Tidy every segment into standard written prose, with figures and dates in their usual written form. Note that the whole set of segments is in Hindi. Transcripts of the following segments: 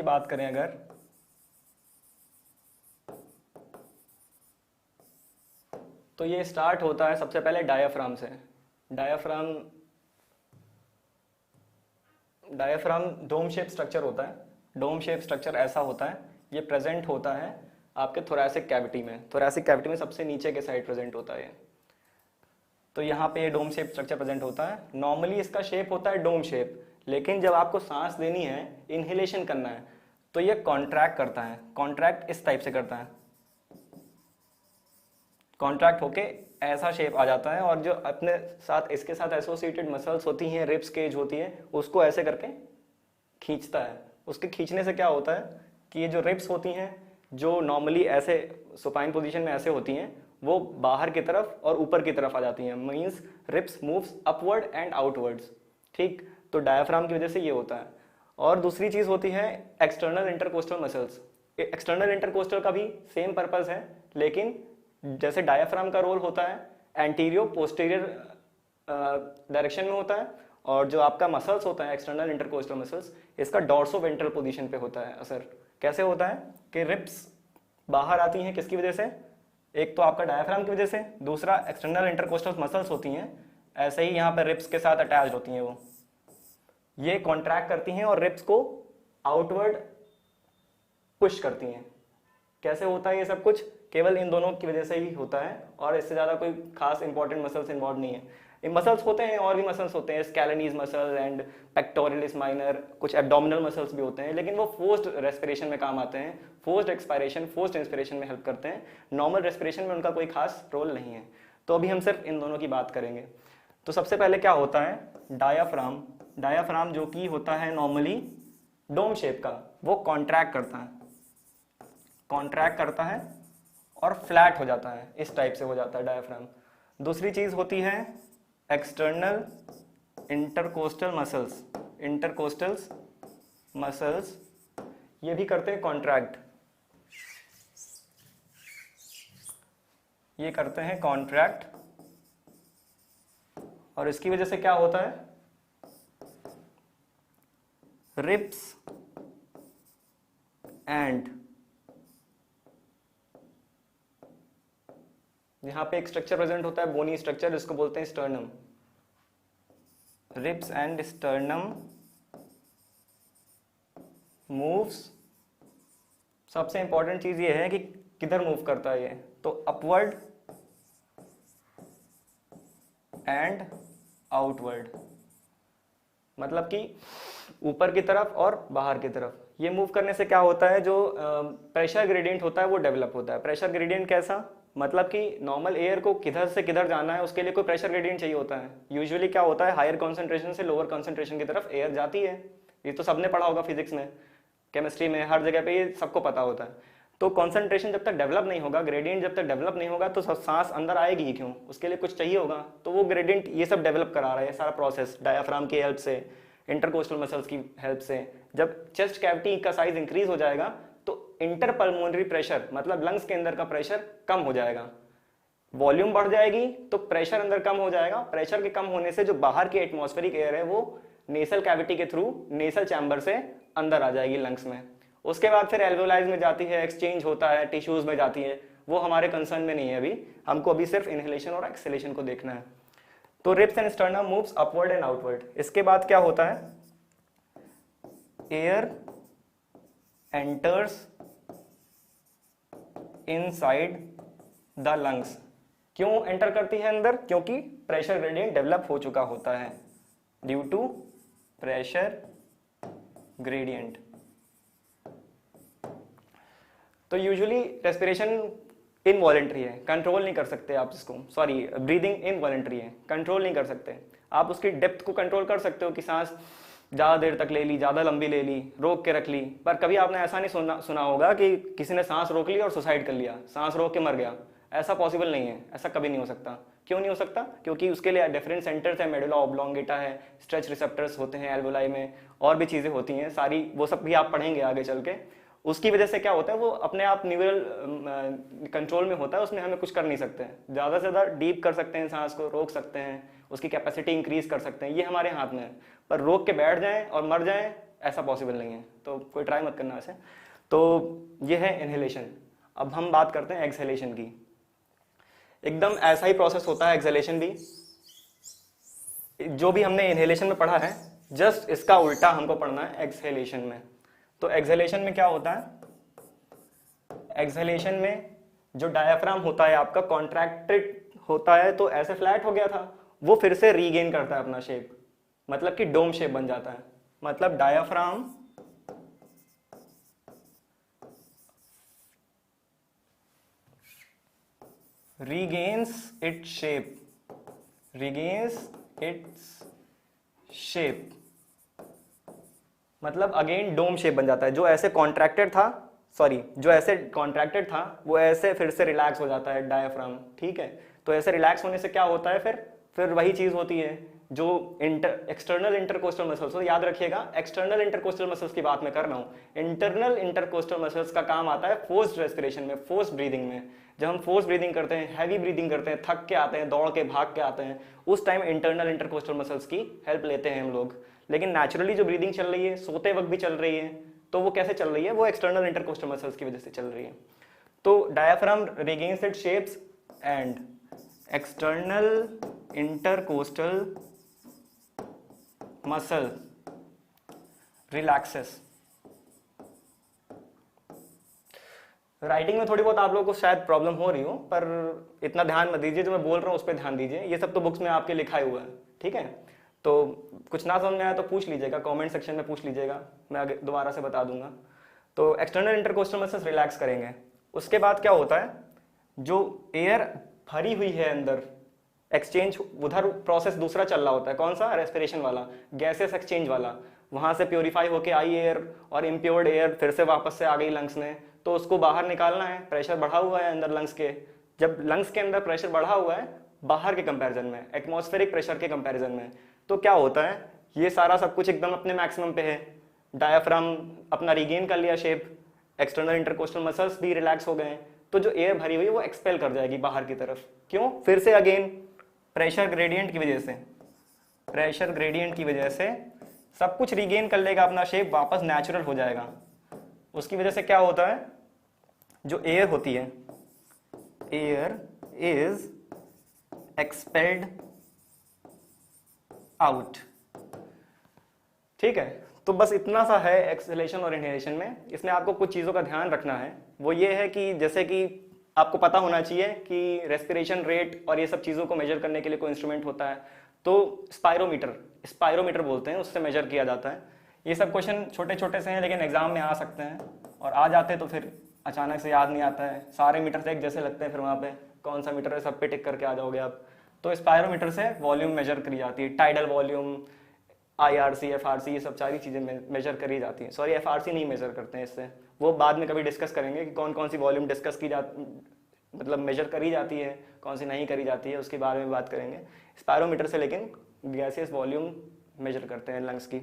की बात करें अगर, तो ये स्टार्ट होता है सबसे पहले डायाफ्राम से। Diaphragm diaphragm dome shape structure होता है। डोम शेप स्ट्रक्चर ऐसा होता है, ये प्रेजेंट होता है आपके थोरैसिक कैविटी में। थोरैसिक कैविटी में सबसे नीचे के साइड प्रेजेंट होता है ये। तो यहाँ पे ये डोम शेप स्ट्रक्चर प्रेजेंट होता है। नॉर्मली इसका शेप होता है डोम शेप, लेकिन जब आपको सांस देनी है, इनहेलेशन करना है, तो ये कॉन्ट्रैक्ट करता है। कॉन्ट्रैक्ट इस टाइप से करता है, कॉन्ट्रैक्ट होके ऐसा शेप आ जाता है, और जो अपने साथ इसके साथ एसोसिएटेड मसल्स होती हैं, रिब्स केज होती है, उसको ऐसे करके खींचता है। उसके खींचने से क्या होता है कि ये जो रिब्स होती हैं, जो नॉर्मली ऐसे सुपाइन पोजीशन में ऐसे होती हैं, वो बाहर की तरफ और ऊपर की तरफ आ जाती हैं। Means ribs moves upward and outwards. ठीक, तो डायाफ्राम की वजह से ये होता है। और दूसरी चीज होती है external intercostal muscles. External intercostal का भी सेम पर्पस है, लेकिन जैसे डायाफ्राम का रोल होता है एंटीरियर पोस्टीरियर डायरेक्शन में होता है, और जो आपका मसल्स होता है एक्सटर्नल इंटरकोस्टल मसल्स, इसका डॉर्सो वेंट्रल पोजीशन पे होता है असर। कैसे होता है कि रिब्स बाहर आती हैं किसकी वजह से? एक तो आपका डायाफ्राम की वजह से, दूसरा एक्सटर्नल इंटरकोस्टल मसल्स होती हैं ऐसे ही यहाँ पर रिब्स के साथ अटैच होती हैं, वो ये कॉन्ट्रैक्ट करती हैं और रिब्स को आउटवर्ड पुश करती हैं। कैसे होता है ये सब कुछ? केवल इन दोनों की वजह से ही होता है, और इससे ज़्यादा कोई खास इंपॉर्टेंट मसल्स इन्वॉल्व नहीं है। ये मसल्स होते हैं, और भी मसल्स होते हैं, स्कैलेनीज मसल एंड पेक्टोरियलिस माइनर, कुछ एब्डोमिनल मसल्स भी होते हैं, लेकिन वो फोर्स्ड रेस्पिरेशन में काम आते हैं, फोर्स्ड एक्सपायरेशन, फोर्स्ड इंस्पिरेशन में हेल्प करते हैं। नॉर्मल रेस्पिरेशन में उनका कोई खास रोल नहीं है। तो अभी हम सिर्फ इन दोनों की बात करेंगे। तो सबसे पहले क्या होता है, डायाफ्राम। डायाफ्राम जो कि होता है नॉर्मली डोम शेप का, वो कॉन्ट्रैक्ट करता है, कॉन्ट्रैक्ट करता है और फ्लैट हो जाता है, इस टाइप से हो जाता है डायाफ्राम। दूसरी चीज होती है external intercostal muscles. Intercostal muscles ये भी करते हैं कॉन्ट्रैक्ट, ये करते हैं कॉन्ट्रैक्ट, और इसकी वजह से क्या होता है, रिब्स एंड, यहां पे एक स्ट्रक्चर प्रेजेंट होता है बोनी स्ट्रक्चर, जिसको बोलते हैं sternum. Ribs and sternum moves. सबसे इंपॉर्टेंट चीज ये है कि किधर मूव करता है ये, तो अपवर्ड एंड आउटवर्ड, मतलब कि ऊपर की तरफ और बाहर की तरफ। ये मूव करने से क्या होता है, जो प्रेशर ग्रेडियंट होता है वो डेवलप होता है। प्रेशर ग्रेडियंट कैसा? मतलब कि नॉर्मल एयर को किधर से किधर जाना है, उसके लिए कोई प्रेशर ग्रेडियंट चाहिए होता है। यूजुअली क्या होता है, हायर कॉन्सेंट्रेशन से लोअर कॉन्सेंट्रेशन की तरफ एयर जाती है। ये तो सबने पढ़ा होगा फिजिक्स में, केमिस्ट्री में, हर जगह पे ये सबको पता होता है। तो कॉन्सेंट्रेशन जब तक डेवलप नहीं होगा, ग्रेडियंट जब तक डेवलप नहीं होगा, तो सांस अंदर आएगी ही क्यों? उसके लिए कुछ चाहिए होगा। तो वो ग्रेडियंट ये सब डेवलप करा रहा है, सारा प्रोसेस डायाफ्राम की हेल्प से, इंटरकोस्टल मसल्स की हेल्प से। जब चेस्ट कैविटी का साइज इंक्रीज हो जाएगा, तो इंटरपल्मोनरी प्रेशर, मतलब लंग्स के अंदर का प्रेशर कम हो जाएगा। वॉल्यूम बढ़ जाएगी तो प्रेशर अंदर कम हो जाएगा। प्रेशर के कम होने से जो बाहर की एटमॉस्फेरिक एयर है, वो नेसल कैविटी के थ्रू नेसल चैम्बर से अंदर आ जाएगी लंग्स में। उसके बाद फिर एल्वेओलाइज में जाती है, एक्सचेंज होता है, टिश्यूज में जाती है। वो हमारे कंसर्न में नहीं है अभी, हमको अभी सिर्फ इनहेलेशन और एक्सहेलेशन को देखना है। तो ribs and sternum moves upward and outward. इसके बाद क्या होता है, air enters inside the lungs. क्यों एंटर करती है अंदर? क्योंकि प्रेशर ग्रेडियंट डेवलप हो चुका होता है, ड्यू टू प्रेशर ग्रेडियंट। तो यूजुअली रेस्पिरेशन इनवॉलेंट्री है, कंट्रोल नहीं कर सकते आप इसको। सॉरी, ब्रीदिंग इनवॉलेंट्री है, कंट्रोल नहीं कर सकते आप। उसकी डेप्थ को कंट्रोल कर सकते हो कि सांस ज़्यादा देर तक ले ली, ज़्यादा लंबी ले ली, रोक के रख ली। पर कभी आपने ऐसा नहीं सुना होगा कि किसी ने सांस रोक ली और सुसाइड कर लिया, सांस रोक के मर गया। ऐसा पॉसिबल नहीं है, ऐसा कभी नहीं हो सकता। क्यों नहीं हो सकता? क्योंकि उसके लिए डिफरेंट सेंटर्स है, मेडुला ऑब्लोंगेटा है, स्ट्रेच रिसेप्टर्स होते हैं एल्वेओलाई में, और भी चीज़ें होती हैं सारी, वो सब भी आप पढ़ेंगे आगे चल के। उसकी वजह से क्या होता है, वो अपने आप न्यूरल कंट्रोल में होता है, उसमें हमें कुछ कर नहीं सकते हैं। ज़्यादा से ज़्यादा डीप कर सकते हैं, सांस को रोक सकते हैं, उसकी कैपेसिटी इंक्रीज कर सकते हैं, ये हमारे हाथ में है। पर रोक के बैठ जाएं और मर जाएं, ऐसा पॉसिबल नहीं है, तो कोई ट्राई मत करना ऐसे। तो ये है इनहेलेशन। अब हम बात करते हैं एक्सहेलेशन की। एकदम ऐसा ही प्रोसेस होता है एक्सहेलेशन भी, जो भी हमने इनहेलेशन में पढ़ा है जस्ट इसका उल्टा हमको पढ़ना है एक्सहेलेशन में। तो एक्सहेलेशन में क्या होता है, एक्सहेलेशन में जो डायाफ्राम होता है आपका कॉन्ट्रैक्टेड होता है, तो ऐसे फ्लैट हो गया था, वो फिर से रीगेन करता है अपना शेप, मतलब कि डोम शेप बन जाता है। मतलब डायाफ्राम regains its shape, मतलब अगेन डोम शेप बन जाता है। जो ऐसे कॉन्ट्रैक्टेड था, वो ऐसे फिर से रिलैक्स हो जाता है डायाफ्राम, ठीक है। तो ऐसे रिलैक्स होने से क्या होता है, फिर वही चीज होती है जो एक्सटर्नल इंटरकोस्टल मसल्स। तो याद रखिएगा, एक्सटर्नल इंटरकोस्टल मसल्स की बात मैं कर रहा हूं। इंटरनल इंटरकोस्टल मसल्स का काम आता है फोर्स्ड रेस्पिरेशन में, फोर्स्ड ब्रीदिंग में। जब हम फोर्स ब्रीदिंग करते हैं, हैवी ब्रीदिंग करते हैं, थक के आते हैं, दौड़ के भाग के आते हैं, उस टाइम इंटरनल इंटरकोस्टल मसल्स की हेल्प लेते हैं हम लोग। लेकिन नेचुरली जो ब्रीदिंग चल रही है, सोते वक्त भी चल रही है, तो वो कैसे चल रही है, वो एक्सटर्नल इंटरकोस्टल मसल्स की वजह से चल रही है। तो diaphragm regains it's shapes and external intercostal muscle relaxes. Writing में थोड़ी बहुत आप लोगों को शायद प्रॉब्लम हो रही हो, पर इतना ध्यान मत दीजिए, जो मैं बोल रहा हूँ उस पर ध्यान दीजिए। ये सब तो बुक्स में आपके लिखा ही हुआ है, ठीक है। तो कुछ ना समझ में आया तो पूछ लीजिएगा, कमेंट सेक्शन में पूछ लीजिएगा, मैं आगे दोबारा से बता दूंगा। तो एक्सटर्नल इंटरकोस्टल मसल्स रिलैक्स करेंगे। उसके बाद क्या होता है, जो एयर भरी हुई है अंदर, एक्सचेंज उधर प्रोसेस दूसरा चल रहा होता है। कौन सा, रेस्पिरेशन वाला, गैसेस एक्सचेंज वाला। वहां से प्योरीफाई होके आई एयर और इम्प्योर्ड एयर फिर से वापस से आ गई लंग्स में, तो उसको बाहर निकालना है। प्रेशर बढ़ा हुआ है अंदर लंग्स के, जब लंग्स के अंदर प्रेशर बढ़ा हुआ है बाहर के कंपैरिजन में, एटमॉस्फेरिक प्रेशर के कंपैरिजन में, तो क्या होता है, ये सारा सब कुछ एकदम अपने मैक्सिमम पे है। डायाफ्राम अपना रिगेन कर लिया शेप, एक्सटर्नल इंटरकोस्टल मसल्स भी रिलैक्स हो गए, तो जो एयर भरी हुई है वो एक्सपेल कर जाएगी बाहर की तरफ। क्यों, फिर से अगेन प्रेशर ग्रेडियंट की वजह से, प्रेशर ग्रेडियंट की वजह से सब कुछ रिगेन कर लेगा अपना शेप, वापस नेचुरल हो जाएगा। उसकी वजह से क्या होता है, जो एयर होती है, एयर इज एक्सपेल्ड आउट, ठीक है। तो बस इतना सा है एक्सहेलेशन और इनहेलेशन में। इसमें आपको कुछ चीज़ों का ध्यान रखना है, वो ये है कि जैसे कि आपको पता होना चाहिए कि रेस्पिरेशन रेट और ये सब चीज़ों को मेजर करने के लिए कोई इंस्ट्रूमेंट होता है, तो स्पायरोमीटर बोलते हैं, उससे मेजर किया जाता है। ये सब क्वेश्चन छोटे छोटे से हैं, लेकिन एग्जाम में आ सकते हैं, और आ जाते तो फिर अचानक से याद नहीं आता है। सारे मीटर से एक जैसे लगते हैं, फिर वहाँ पे कौन सा मीटर है सब पे टिक करके आ जाओगे आप। तो स्पायरोमीटर से वॉल्यूम मेजर करी जाती है, टाइडल वॉल्यूम, IRC, FRC, ये सब सारी चीज़ें मेजर करी जाती हैं। सॉरी, FRC नहीं मेजर करते हैं इससे, वो बाद में कभी डिस्कस करेंगे कि कौन कौन सी वॉल्यूम डिस्कस की मतलब मेजर करी जाती है, कौन सी नहीं करी जाती है, उसके बारे में बात करेंगे। स्पायरोमीटर से लेकिन गैसियस वॉल्यूम मेजर करते हैं लंग्स की।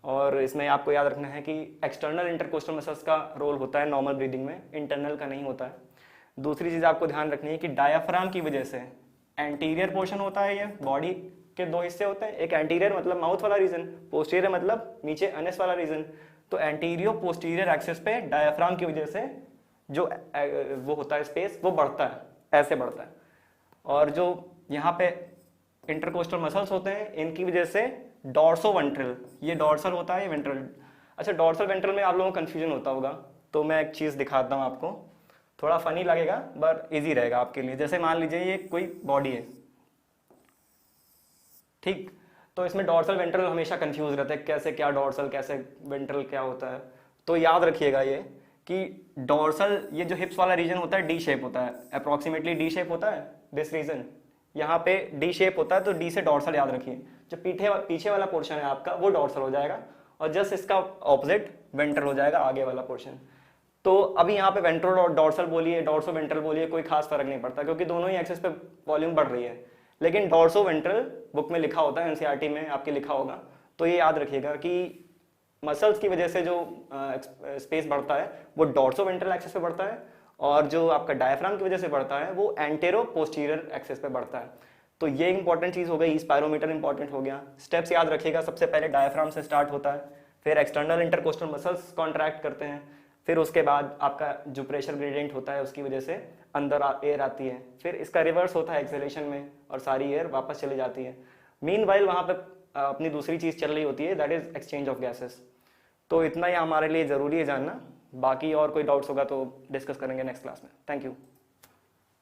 और इसमें आपको याद रखना है कि एक्सटर्नल इंटरकोस्टल मसल्स का रोल होता है नॉर्मल ब्रीदिंग में, इंटरनल का नहीं होता है। दूसरी चीज़ आपको ध्यान रखनी है कि डायाफ्राम की वजह से एंटीरियर पोर्शन होता है, ये बॉडी के दो हिस्से होते हैं, एक एंटीरियर मतलब माउथ वाला रीजन, पोस्टीरियर मतलब नीचे अनस वाला रीजन। तो एंटीरियो पोस्टीरियर एक्सिस पे डायाफ्राम की वजह से जो वो होता है स्पेस, वो बढ़ता है, ऐसे बढ़ता है। और जो यहाँ पे इंटरकोस्टल मसल्स होते हैं, इनकी वजह से डॉर्सोवेंट्रल, ये डॉर्सल होता है, ये वेंट्रल। अच्छा, डॉर्सल वेंट्रल में आप लोगों को कन्फ्यूजन होता होगा, तो मैं एक चीज़ दिखाता हूँ आपको, थोड़ा फनी लगेगा बट इजी रहेगा आपके लिए। जैसे मान लीजिए ये कोई बॉडी है, ठीक, तो इसमें डॉर्सल वेंट्रल हमेशा कंफ्यूज रहते हैं, कैसे क्या डॉर्सल, कैसे वेंट्रल क्या होता है। तो याद रखिएगा ये कि डॉर्सल, ये जो हिप्स वाला रीजन होता है डी शेप होता है, अप्रॉक्सीमेटली डी शेप होता है, दिस रीजन यहाँ पे डी शेप होता है, तो डी से डॉर्सल याद रखिए। जो पीछे वाला पोर्शन है आपका वो डॉर्सल हो जाएगा, और जस्ट इसका ऑपोजिट वेंट्रल हो जाएगा, आगे वाला पोर्शन। तो अभी यहाँ पे वेंट्रल और डॉर्सल बोलिए, डॉर्सो वेंट्रल बोलिए, कोई खास फर्क नहीं पड़ता, क्योंकि दोनों ही एक्सेस पे वॉल्यूम बढ़ रही है। लेकिन डॉर्सो वेंट्रल बुक में लिखा होता है, एनसीईआरटी में आपके लिखा होगा, तो ये याद रखिएगा कि मसल्स की वजह से जो स्पेस बढ़ता है वो डॉर्सो वेंट्रल एक्सेस पे बढ़ता है, और जो आपका डायफ्राम की वजह से बढ़ता है वो एंटेरो पोस्टीरियर एक्सेस पे बढ़ता है। तो ये इंपॉर्टेंट चीज हो गई, स्पायरोमीटर इंपॉर्टेंट हो गया। स्टेप्स याद रखिएगा, सबसे पहले डायफ्राम से स्टार्ट होता है, फिर एक्सटर्नल इंटरकोस्टल मसल्स कॉन्ट्रैक्ट करते हैं, फिर उसके बाद आपका जो प्रेशर ग्रेडियंट होता है उसकी वजह से अंदर एयर आती है, फिर इसका रिवर्स होता है एक्सेलेशन में और सारी एयर वापस चली जाती है। मीनवाइल वहाँ पे अपनी दूसरी चीज़ चल रही होती है, that is exchange of gases. तो इतना ही हमारे लिए ज़रूरी है जानना, बाकी और कोई डाउट्स होगा तो डिस्कस करेंगे नेक्स्ट क्लास में। Thank you.